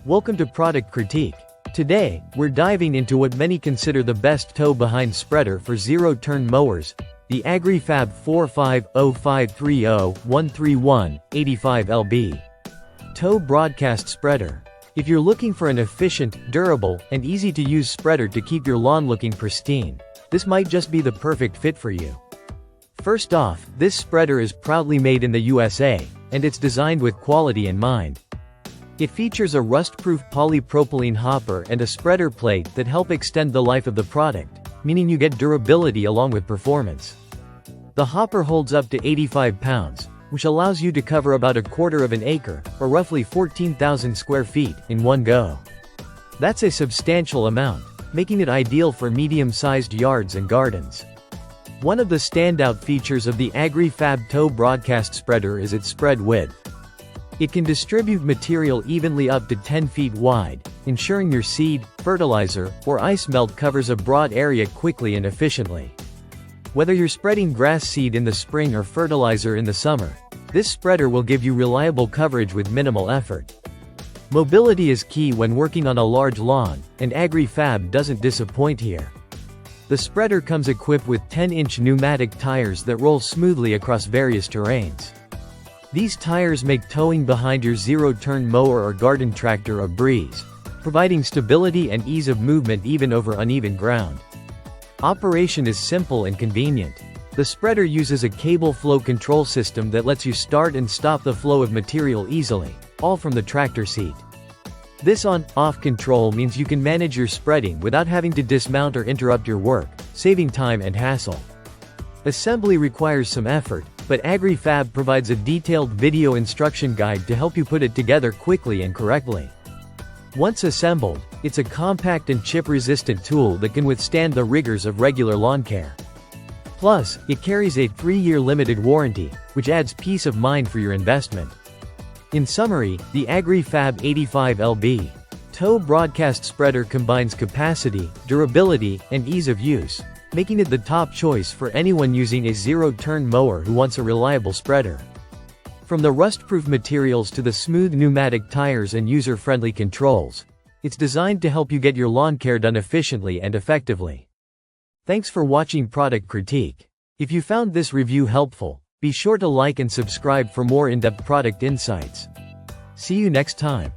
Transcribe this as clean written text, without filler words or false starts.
Welcome to Product Critique. Today, we're diving into what many consider the best tow-behind spreader for zero-turn mowers, the Agri-Fab 45053013185LB. Tow Broadcast Spreader. If you're looking for an efficient, durable, and easy-to-use spreader to keep your lawn looking pristine, this might just be the perfect fit for you. First off, this spreader is proudly made in the USA, and it's designed with quality in mind. It features a rust-proof polypropylene hopper and a spreader plate that help extend the life of the product, meaning you get durability along with performance. The hopper holds up to 85 pounds, which allows you to cover about a quarter of an acre, or roughly 14,000 square feet, in one go. That's a substantial amount, making it ideal for medium-sized yards and gardens. One of the standout features of the Agri-Fab Tow Broadcast Spreader is its spread width. It can distribute material evenly up to 10 feet wide, ensuring your seed, fertilizer, or ice melt covers a broad area quickly and efficiently. Whether you're spreading grass seed in the spring or fertilizer in the summer, this spreader will give you reliable coverage with minimal effort. Mobility is key when working on a large lawn, and Agri-Fab doesn't disappoint here. The spreader comes equipped with 10-inch pneumatic tires that roll smoothly across various terrains. These tires make towing behind your zero-turn mower or garden tractor a breeze, providing stability and ease of movement even over uneven ground. Operation is simple and convenient. The spreader uses a cable flow control system that lets you start and stop the flow of material easily, all from the tractor seat. This on-off control means you can manage your spreading without having to dismount or interrupt your work, saving time and hassle. Assembly requires some effort, but Agri-Fab provides a detailed video instruction guide to help you put it together quickly and correctly. Once assembled, it's a compact and chip-resistant tool that can withstand the rigors of regular lawn care. Plus, it carries a 3-year limited warranty, which adds peace of mind for your investment. In summary, the Agri-Fab 85LB Tow Broadcast Spreader combines capacity, durability, and ease of use, making it the top choice for anyone using a zero-turn mower who wants a reliable spreader. From the rust-proof materials to the smooth pneumatic tires and user-friendly controls, it's designed to help you get your lawn care done efficiently and effectively. Thanks for watching Product Critique. If you found this review helpful, be sure to like and subscribe for more in-depth product insights. See you next time.